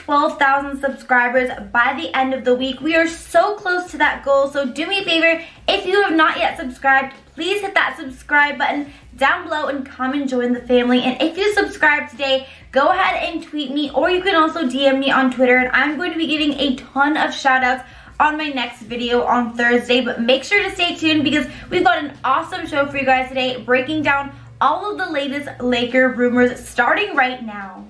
12,000 subscribers by the end of the week. We are so close to that goal, so do me a favor, if you have not yet subscribed, please hit that subscribe button down below and come and join the family. And if you subscribe today, go ahead and tweet me, or you can also DM me on Twitter, and I'm going to be getting a ton of shout outs on my next video on Thursday. But make sure to stay tuned because we've got an awesome show for you guys today, breaking down all of the latest Laker rumors starting right now.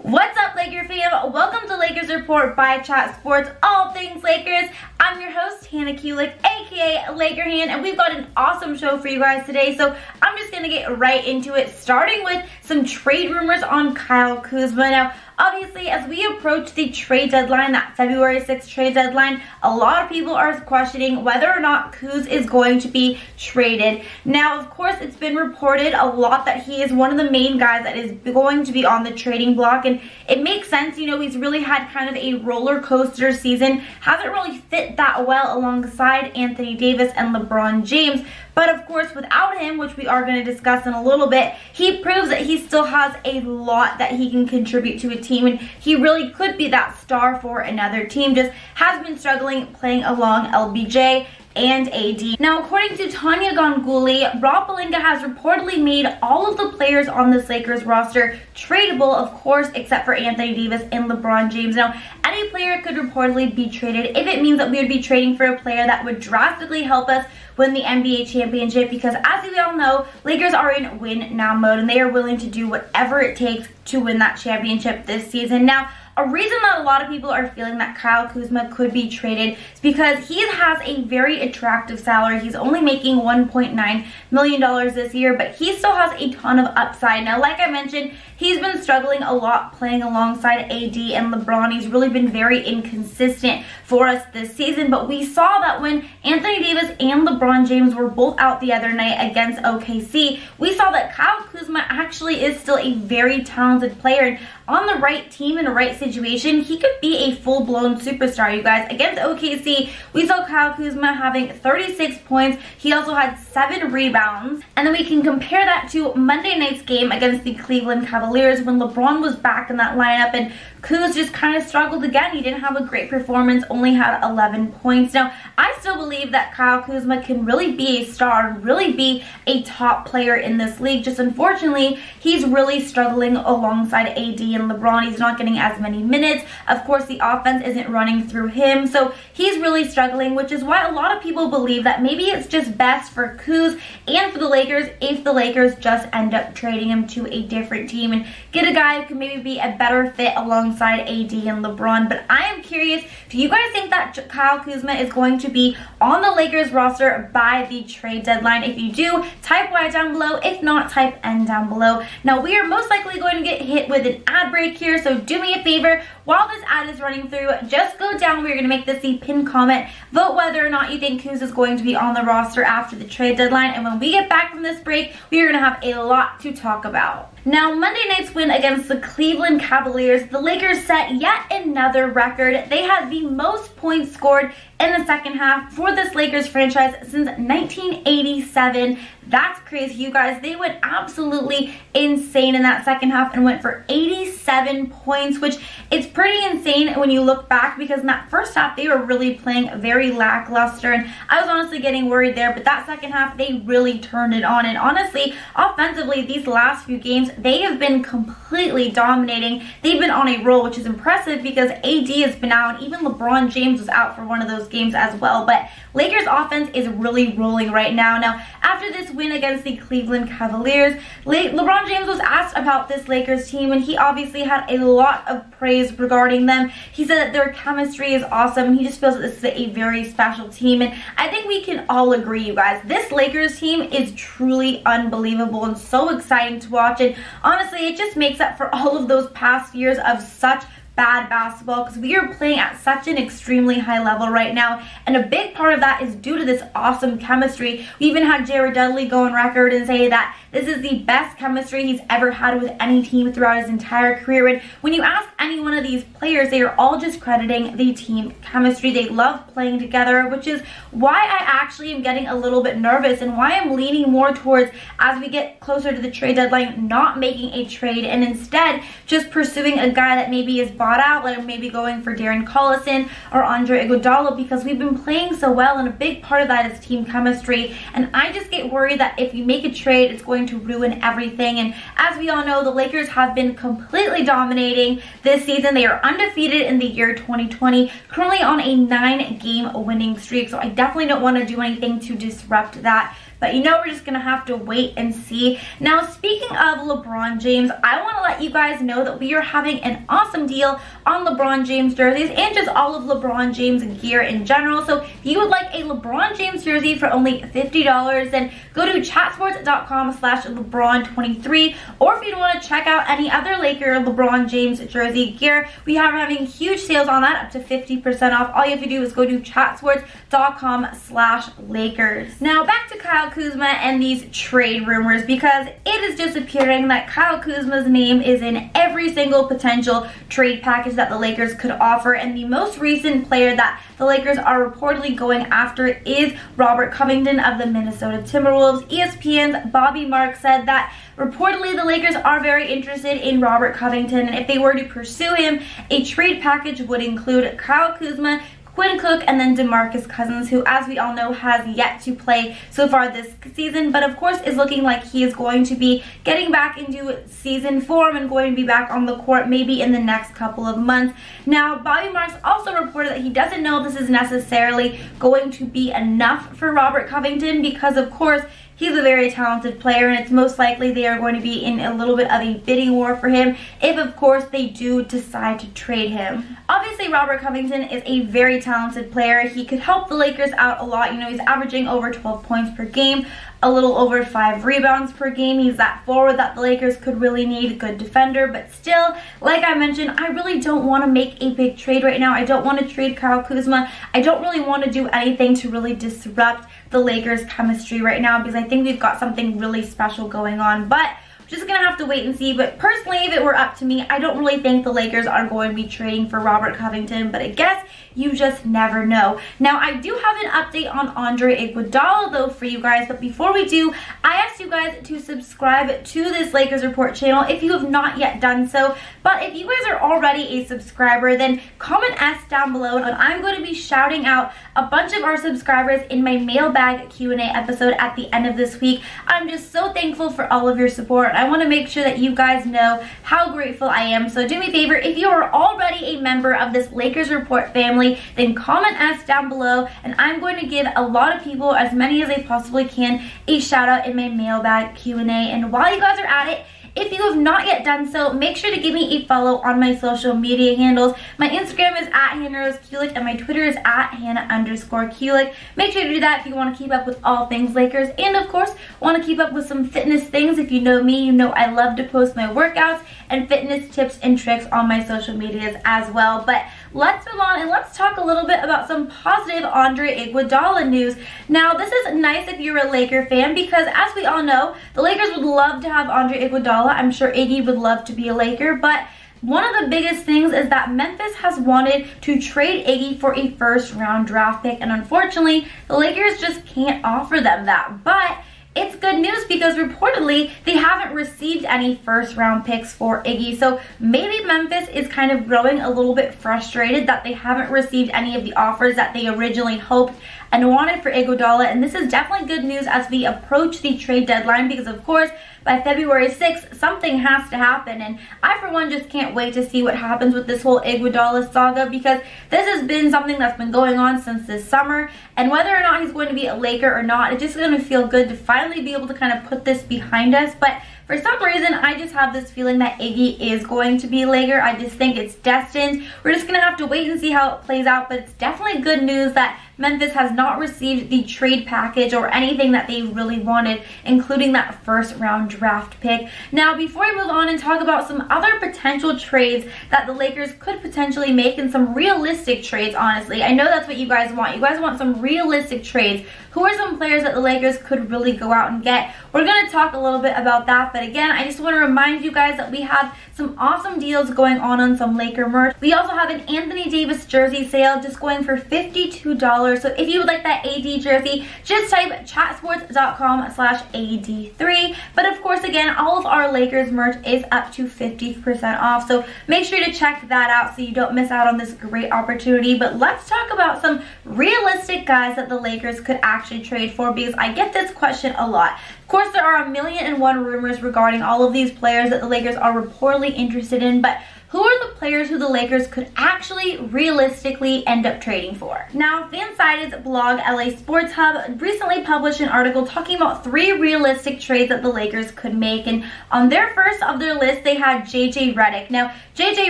What's up, Laker fam? Welcome to Lakers Report by Chat Sports, all things Lakers. I'm your host, Hannah Kulik, aka Laker Han, and we've got an awesome show for you guys today. So I'm just gonna get right into it, starting with some trade rumors on Kyle Kuzma. Now, obviously, as we approach the trade deadline, that February 6th trade deadline, a lot of people are questioning whether or not Kuz is going to be traded. Now, of course, it's been reported a lot that he is one of the main guys that is going to be on the trading block, and it makes sense. You know, he's really had kind of a roller coaster season, hasn't really fit that well alongside Anthony Davis and LeBron James. But of course, without him, which we are going to discuss in a little bit, he proves that he still has a lot that he can contribute to a team, and he really could be that star for another team. Just has been struggling playing along LBJ and AD. Now, according to Tanya Ganguly, Rob Pelinka has reportedly made all of the players on this Lakers roster tradable, of course, except for Anthony Davis and LeBron James. Now, any player could reportedly be traded if it means that we would be trading for a player that would drastically help us win the NBA championship, because as we all know, Lakers are in win now mode and they are willing to do whatever it takes to win that championship this season. Now, a reason that a lot of people are feeling that Kyle Kuzma could be traded is because he has a very attractive salary. He's only making $1.9 million this year, but he still has a ton of upside. Now, like I mentioned, he's been struggling a lot playing alongside AD and LeBron. He's really been very inconsistent for us this season, but we saw that when Anthony Davis and LeBron James were both out the other night against OKC, we saw that Kyle Kuzma actually is still a very talented player, and on the right team in the right situation, he could be a full-blown superstar, you guys. Against OKC, we saw Kyle Kuzma having 36 points. He also had 7 rebounds. And then we can compare that to Monday night's game against the Cleveland Cavaliers when LeBron was back in that lineup and Kuz just kind of struggled again. He didn't have a great performance, only had 11 points. Now, I still believe that Kyle Kuzma can really be a star, really be a top player in this league. Just unfortunately, he's really struggling alongside AD and LeBron. He's not getting as many minutes. Of course, the offense isn't running through him, so he's really struggling, which is why a lot of people believe that maybe it's just best for Kuz and for the Lakers if the Lakers just end up trading him to a different team and get a guy who can maybe be a better fit alongside AD and LeBron. But I am curious, do you guys think that Kyle Kuzma is going to be on the Lakers roster by the trade deadline? If you do, type Y down below. If not, type N down below. Now, we are most likely going to get hit with an ad break here, so do me a favor. While this ad is running through, just go down. We're going to make this the pinned comment. Vote whether or not you think Kuz is going to be on the roster after the trade deadline. And when we get back from this break, we are going to have a lot to talk about. Now, Monday night's win against the Cleveland Cavaliers, the Lakers set yet another record. They had the most points scored in the second half for this Lakers franchise since 1987. That's crazy, you guys. They went absolutely insane in that second half and went for 87 points, which is pretty insane when you look back, because in that first half, they were really playing very lackluster, and I was honestly getting worried there, but that second half, they really turned it on, and honestly, offensively, these last few games, they have been completely dominating. They've been on a roll, which is impressive because AD has been out, and even LeBron James was out for one of those games as well, but Lakers offense is really rolling right now. Now, after this win against the Cleveland Cavaliers, LeBron James was asked about this Lakers team, and he obviously had a lot of praise regarding them. He said that their chemistry is awesome, and he just feels that this is a very special team, and I think we can all agree, you guys, this Lakers team is truly unbelievable and so exciting to watch, and honestly, it just makes up for all of those past years of such bad basketball because we are playing at such an extremely high level right now, and a big part of that is due to this awesome chemistry. We even had Jared Dudley go on record and say that this is the best chemistry he's ever had with any team throughout his entire career. And when you ask any one of these players, they are all just crediting the team chemistry. They love playing together, which is why I actually am getting a little bit nervous and why I'm leaning more towards, as we get closer to the trade deadline, not making a trade and instead just pursuing a guy that maybe is bought out, like maybe going for Darren Collison or Andre Iguodala, because we've been playing so well, and a big part of that is team chemistry. And I just get worried that if you make a trade, it's going to ruin everything. And as we all know, the Lakers have been completely dominating this season. They are undefeated in the year 2020, currently on a 9-game winning streak. So I definitely don't want to do anything to disrupt that. But you know, we're just gonna have to wait and see. Now, speaking of LeBron James, I want to let you guys know that we are having an awesome deal on LeBron James jerseys and just all of LeBron James gear in general. So if you would like a LeBron James jersey for only $50, then go to chatsports.com/LeBron23. Or if you want to check out any other Laker LeBron James jersey gear, we are having huge sales on that, up to 50% off. All you have to do is go to chatsports.com/Lakers. Now back to Kyle Kuzma and these trade rumors, because it is just appearing that Kyle Kuzma's name is in every single potential trade package that the Lakers could offer. And the most recent player that the Lakers are reportedly going after is Robert Covington of the Minnesota Timberwolves. ESPN's Bobby Marks said that reportedly the Lakers are very interested in Robert Covington, and if they were to pursue him, a trade package would include Kyle Kuzma, Quinn Cook, and then DeMarcus Cousins, who, as we all know, has yet to play so far this season, but of course is looking like he is going to be getting back into season form and going to be back on the court maybe in the next couple of months. Now, Bobby Marks also reported that he doesn't know if this is necessarily going to be enough for Robert Covington, because of course he's a very talented player, and it's most likely they are going to be in a little bit of a bidding war for him if, of course, they do decide to trade him. Obviously, Robert Covington is a very talented player. He could help the Lakers out a lot. You know, he's averaging over 12 points per game, a little over 5 rebounds per game. He's that forward that the Lakers could really need, a good defender. But still, like I mentioned, I really don't want to make a big trade right now. I don't want to trade Kyle Kuzma. I don't really want to do anything to really disrupt the Lakers' chemistry right now, because I think we've got something really special going on. But just gonna have to wait and see. But personally, if it were up to me, I don't really think the Lakers are going to be trading for Robert Covington, but I guess you just never know. Now, I do have an update on Andre Iguodala though for you guys, but before we do, I asked you guys to subscribe to this Lakers Report channel if you have not yet done so. But if you guys are already a subscriber, then comment S down below, and I'm going to be shouting out a bunch of our subscribers in my mailbag Q&A episode at the end of this week. I'm just so thankful for all of your support. I want to make sure that you guys know how grateful I am. So do me a favor, if you are already a member of this Lakers Report family, then comment S down below, and I'm going to give a lot of people, as many as I possibly can, a shout out in my mailbag Q&A. And while you guys are at it, if you have not yet done so, make sure to give me a follow on my social media handles. My Instagram is @HannahRoseKulik, and my Twitter is @Hannah_Kulik. Make sure to do that if you want to keep up with all things Lakers, and of course, want to keep up with some fitness things. If you know me, you know I love to post my workouts and fitness tips and tricks on my social medias as well. But let's move on and let's talk a little bit about some positive Andre Iguodala news. Now, this is nice if you're a Laker fan, because as we all know, the Lakers would love to have Andre Iguodala. I'm sure Iggy would love to be a Laker, but one of the biggest things is that Memphis has wanted to trade Iggy for a first-round draft pick, and unfortunately, the Lakers just can't offer them that. But it's good news, because reportedly they haven't received any first-round picks for Iggy. So maybe Memphis is kind of growing a little bit frustrated that they haven't received any of the offers that they originally hoped and wanted for Iguodala. And this is definitely good news as we approach the trade deadline, because of course by February 6th something has to happen, and I for one just can't wait to see what happens with this whole Iguodala saga, because this has been something that's been going on since this summer, and whether or not he's going to be a Laker or not, it's just going to feel good to finally be able to kind of put this behind us. But for some reason, I just have this feeling that Iggy is going to be a Laker. I just think it's destined. We're just going to have to wait and see how it plays out, but it's definitely good news that Memphis has not received the trade package or anything that they really wanted, including that first round draft pick. Now, before we move on and talk about some other potential trades that the Lakers could potentially make, and some realistic trades, honestly. I know that's what you guys want. You guys want some realistic trades. Who are some players that the Lakers could really go out and get? We're going to talk a little bit about that, but again, I just want to remind you guys that we have some awesome deals going on some Laker merch. We also have an Anthony Davis jersey sale just going for $52. So if you would like that AD jersey, just type chatsports.com/AD3. But of course, again, all of our Lakers merch is up to 50% off. So make sure to check that out so you don't miss out on this great opportunity. But let's talk about some realistic guys that the Lakers could actually trade for, because I get this question a lot. Of course, there are a million and one rumors regarding all of these players that the Lakers are reportedly interested in, but who are the players who the Lakers could actually realistically end up trading for? Now, Fansided's blog, LA Sports Hub, recently published an article talking about 3 realistic trades that the Lakers could make. And on their first of their list, they had JJ Redick. Now, JJ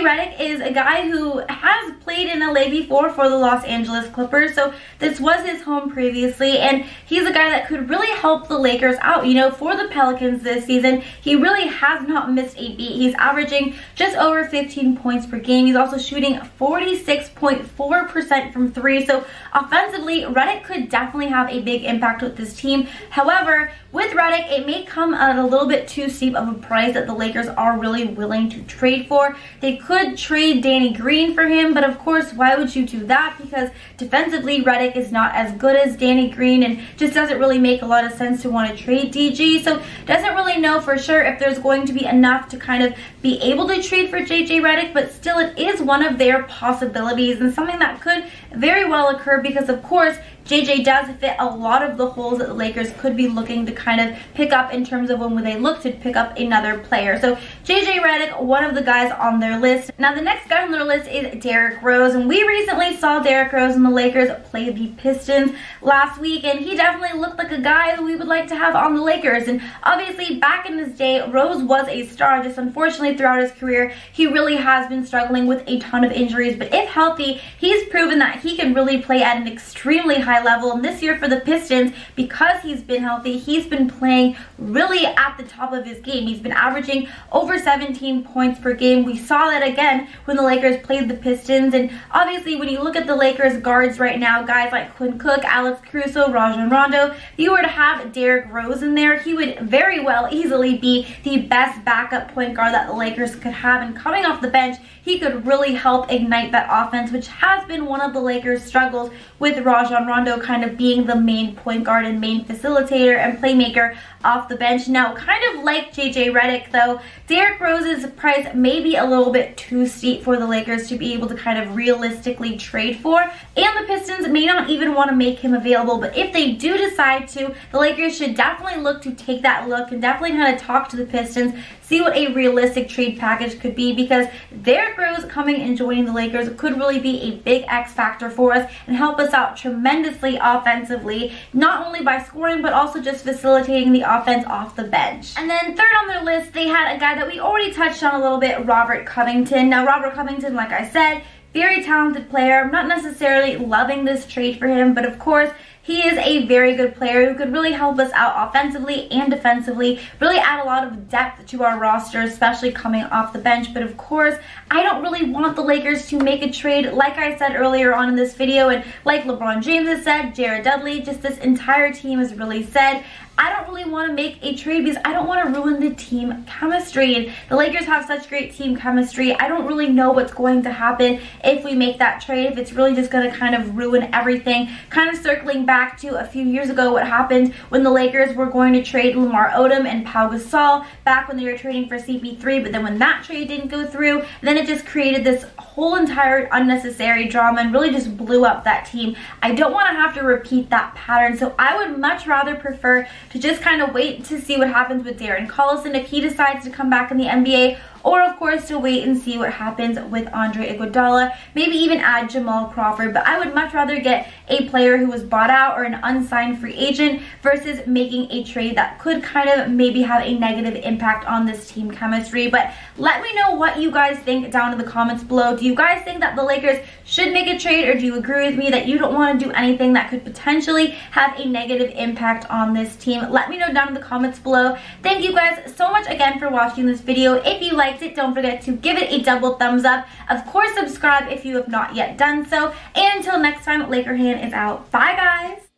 Redick is a guy who has played in LA before for the Los Angeles Clippers. So this was his home previously. And he's a guy that could really help the Lakers out. You know, for the Pelicans this season, he really has not missed a beat. He's averaging just over 15 points per game. He's also shooting 46.4% from 3. So offensively, Redick could definitely have a big impact with this team. However, with Redick, it may come at a little bit too steep of a price that the Lakers are really willing to trade for. They could trade Danny Green for him, but of course, why would you do that? Because defensively, Redick is not as good as Danny Green and just doesn't really make a lot of sense to want to trade DG. So doesn't really know for sure if there's going to be enough to kind of be able to trade for JJ Redick, but still it is one of their possibilities and something that could very well occur, because of course JJ does fit a lot of the holes that the Lakers could be looking to kind of pick up in terms of when they look to pick up another player. So JJ Redick, one of the guys on their list. Now the next guy on their list is Derrick Rose, and we recently saw Derrick Rose and the Lakers play the Pistons last week, and he definitely looked like a guy who we would like to have on the Lakers. And obviously back in his day, Rose was a star. Just unfortunately throughout his career, he really has been struggling with a ton of injuries, but if healthy, he's proven that he can really play at an extremely high level. And this year for the Pistons, because he's been healthy, he's been playing really at the top of his game. He's been averaging over 17 points per game. We saw that again when the Lakers played the Pistons. And obviously when you look at the Lakers guards right now, guys like Quinn Cook, Alex Caruso, Rajon Rondo, if you were to have Derrick Rose in there, he would very well easily be the best backup point guard that the Lakers could have. And coming off the bench, he could really help ignite that offense, which has been one of the Lakers' struggles, with Rajon Rondo kind of being the main point guard and main facilitator and playmaker off the bench. Now, kind of like JJ Redick though, Derrick Rose's price may be a little bit too steep for the Lakers to be able to kind of realistically trade for, and the Pistons may not even want to make him available. But if they do decide to, the Lakers should definitely look to take that look and definitely kind of talk to the Pistons, see what a realistic trade package could be, because Derrick Rose coming and joining the Lakers could really be a big X factor for us and help us out tremendously offensively, not only by scoring but also just facilitating the offense off the bench. And then third on their list, they had a guy that we already touched on a little bit, Robert Covington. Now Robert Covington, like I said, very talented player. I'm not necessarily loving this trade for him, but of course he is a very good player who could really help us out offensively and defensively, really add a lot of depth to our roster, especially coming off the bench. But of course, I don't really want the Lakers to make a trade, like I said earlier on in this video, and like LeBron James has said, Jared Dudley, just this entire team has really said, I don't really want to make a trade because I don't want to ruin the team chemistry. And the Lakers have such great team chemistry. I don't really know what's going to happen if we make that trade, if it's really just going to kind of ruin everything. Kind of circling back to a few years ago, what happened when the Lakers were going to trade Lamar Odom and Pau Gasol back when they were trading for CP3, but then when that trade didn't go through, then it just created this whole entire unnecessary drama and really just blew up that team. I don't want to have to repeat that pattern, so I would much rather prefer to just kind of wait to see what happens with Darren Collison if he decides to come back in the NBA, or of course to wait and see what happens with Andre Iguodala, maybe even add Jamal Crawford. But I would much rather get a player who was bought out or an unsigned free agent versus making a trade that could kind of maybe have a negative impact on this team chemistry. But let me know what you guys think down in the comments below. Do you guys think that the Lakers should make a trade, or do you agree with me that you don't want to do anything that could potentially have a negative impact on this team? Let me know down in the comments below. Thank you guys so much again for watching this video. If you liked it, don't forget to give it a double thumbs up. Of course, subscribe if you have not yet done so. And until next time, Laker Hand is out. Bye, guys.